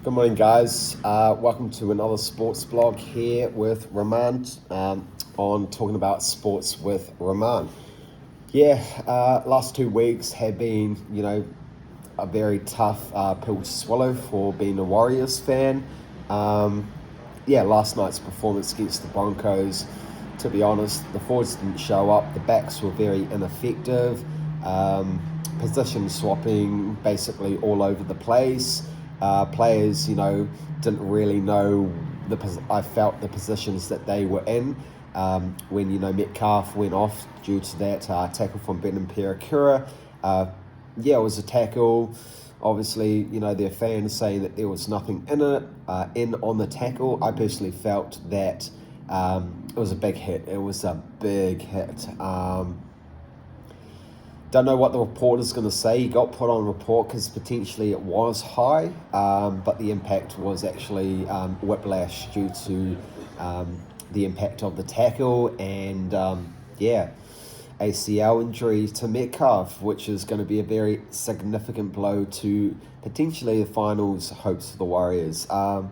Good morning, guys. Welcome to another sports blog here with Rahman on talking about sports with Rahman. Last 2 weeks have been, a very tough pill to swallow for being a Warriors fan. Last night's performance against the Broncos, to be honest, the forwards didn't show up. The backs were very ineffective. Position swapping basically all over the place. Players, didn't really know I felt the positions that they were in. When Metcalf went off due to that tackle from Brendan Pereira. It was a tackle. Obviously, their fans saying that there was nothing in it, on the tackle. I personally felt that it was a big hit. It was a big hit. Don't know what the reporter's going to say. He got put on report because potentially it was high, but the impact was actually whiplash due to the impact of the tackle and, ACL injury to Metcalf, which is going to be a very significant blow to potentially the finals hopes for the Warriors. I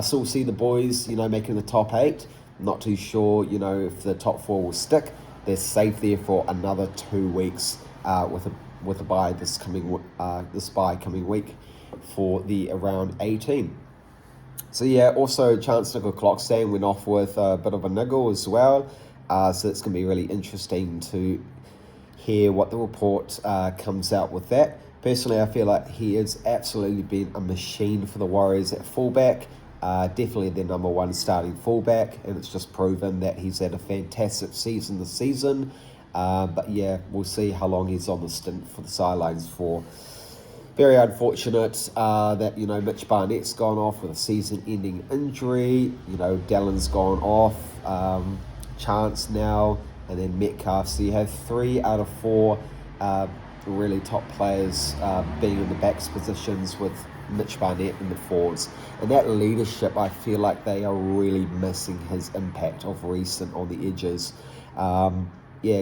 still see the boys, making the top 8. Not too sure, if the top 4 will stick. They're safe there for another 2 weeks with a bye this coming week for the around 18. So also Chance Nickel-Clockstand went off with a bit of a niggle as well. So it's going to be really interesting to hear what the report comes out with that. Personally, I feel like he has absolutely been a machine for the Warriors at fullback. Definitely their number one starting fullback, and it's just proven that he's had a fantastic season this season. We'll see how long he's on the stint for the sidelines for. Very unfortunate that, Mitch Barnett's gone off with a season-ending injury. Dallin's gone off, Chance now, and then Metcalf. So you have 3 out of 4 really top players being in the backs positions with Mitch Barnett in the forwards. And that leadership, I feel like they are really missing his impact of recent on the edges.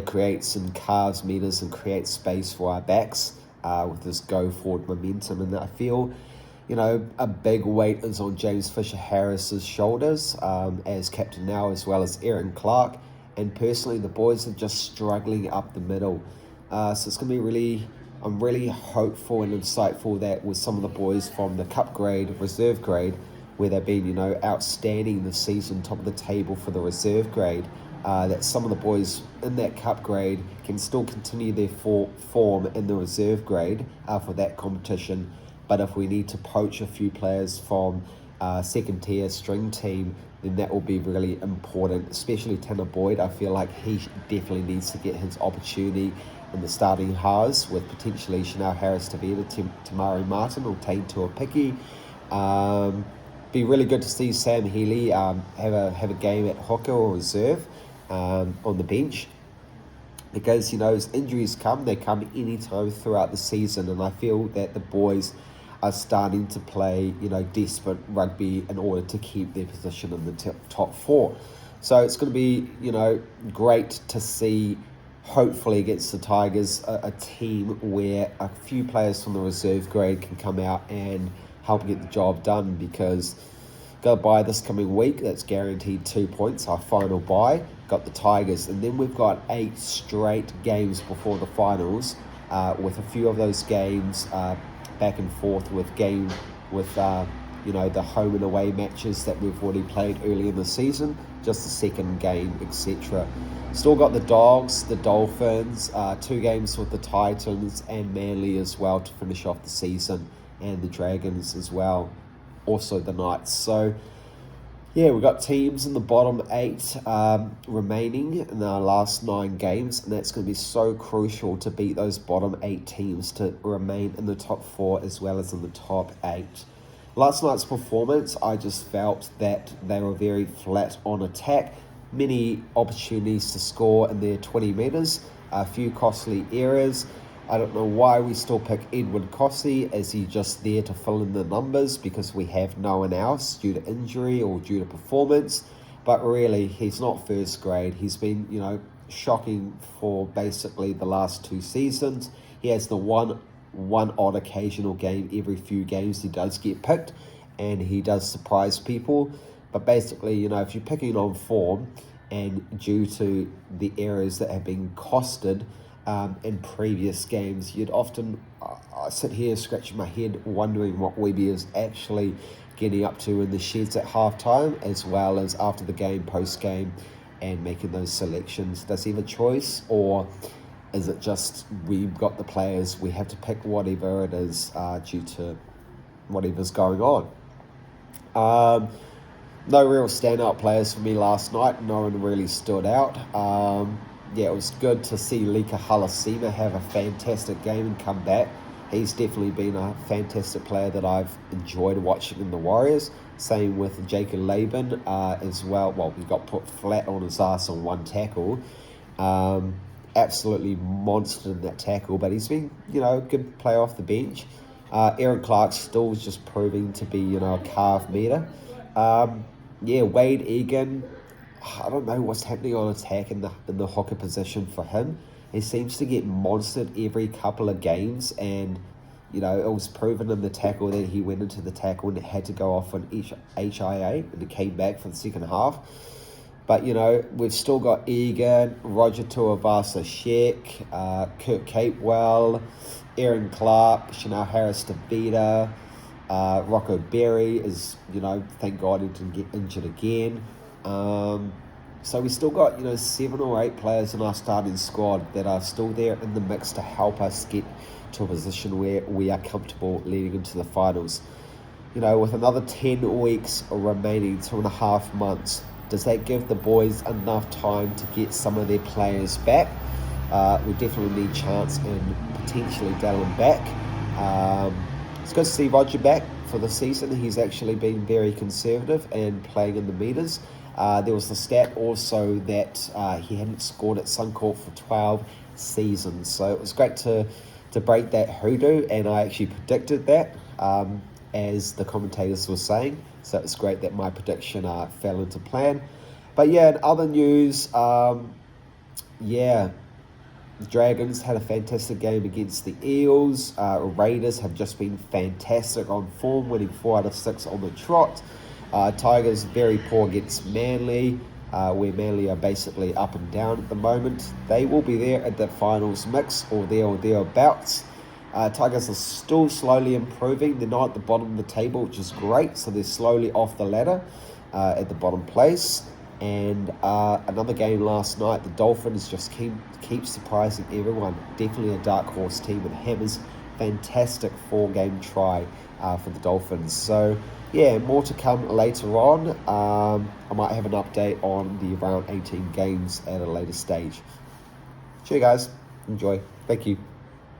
Create some carves meters and create space for our backs with this go forward momentum. And I feel, a big weight is on James Fisher-Harris's shoulders as captain now, as well as Aaron Clark. And personally, the boys are just struggling up the middle. So it's going to be I'm really hopeful and insightful that with some of the boys from the cup grade, reserve grade, where they've been, outstanding this season, top of the table for the reserve grade, that some of the boys in that cup grade can still continue their form in the reserve grade for that competition. But if we need to poach a few players from second tier string team, then that will be really important, especially Tanner Boyd. I feel like he definitely needs to get his opportunity in the starting halves with potentially Chanel Harris to be Tamari Martin or Tain Tuapiki. Be really good to see Sam Healy have a game at hooker or reserve on the bench, because as injuries come, they come anytime throughout the season, and I feel that the boys are starting to play desperate rugby in order to keep their position in the top 4. So it's going to be great to see, hopefully against the Tigers, a team where a few players from the reserve grade can come out and help get the job done, because got a bye this coming week. That's guaranteed 2 points, our final bye. Got the Tigers, and then we've got 8 straight games before the finals, with a few of those games back and forth with the home and away matches that we've already played early in the season, just the second game, etc. Still got the Dogs, the Dolphins, 2 games with the Titans and Manly as well to finish off the season, and the Dragons as well, also the Knights. So we've got teams in the bottom 8 remaining in our last 9 games, and that's going to be so crucial to beat those bottom 8 teams to remain in the top 4 as well as in the top 8. Last night's performance, I just felt that they were very flat on attack. Many opportunities to score in their 20 metres, a few costly errors. I don't know why we still pick Edward Cossey. Is he just there to fill in the numbers because we have no one else due to injury or due to performance? But really, he's not first grade. He's been, shocking for basically the last 2 seasons. He has the one odd occasional game every few games he does get picked, and he does surprise people. But basically, you know, if you're picking on form and due to the errors that have been costed in previous games, you'd often I sit here scratching my head wondering what Webby is actually getting up to in the sheds at halftime, as well as after the game, post-game, and making those selections. Does he have a choice, or is it just we've got the players, we have to pick whatever it is due to whatever's going on? No real standout players for me last night. No one really stood out. Yeah, it was good to see Lika Halasima have a fantastic game and come back. He's definitely been a fantastic player that I've enjoyed watching in the Warriors. Same with Jacob Laban as well. Well, he got put flat on his ass on one tackle. Absolutely monstered in that tackle, but he's been, you know, a good player off the bench. Aaron Clark still is just proving to be, you know, a calf meter. Yeah, Wade Egan, I don't know what's happening on attack in the hooker position for him. He seems to get monstered every couple of games, and you know, it was proven in the tackle that he went into the tackle and it had to go off on HIA, and it came back for the second half. But, you know, we've still got Egan, Roger Tuivasa-Sheck, Kurt Capewell, Aaron Clark, Chanel Harris-Tavita, Rocco Berry is, you know, thank God he didn't get injured again. So we still got, you know, 7 or 8 players in our starting squad that are still there in the mix to help us get to a position where we are comfortable leading into the finals. You know, with another 10 weeks remaining, 2.5 months, does that give the boys enough time to get some of their players back? We definitely need Chance and potentially Dallin back. It's good to see Roger back for the season. He's actually been very conservative and playing in the meters. There was the stat also that he hadn't scored at Suncorp for 12 seasons. So it was great to break that hoodoo, and I actually predicted that, as the commentators were saying. So it's great that my prediction fell into plan. But yeah, in other news, the Dragons had a fantastic game against the Eels. Raiders have just been fantastic on form, winning 4 out of 6 on the trot. Tigers very poor against Manly, where Manly are basically up and down at the moment. They will be there at the finals mix or thereabouts. Tigers are still slowly improving. They're not at the bottom of the table, which is great. So they're slowly off the ladder at the bottom place. And another game last night, the Dolphins just keep surprising everyone. Definitely a dark horse team, and Hammers fantastic 4-game try for the Dolphins. So yeah, more to come later on. I might have an update on the round 18 games at a later stage. Cheers guys, enjoy. Thank you.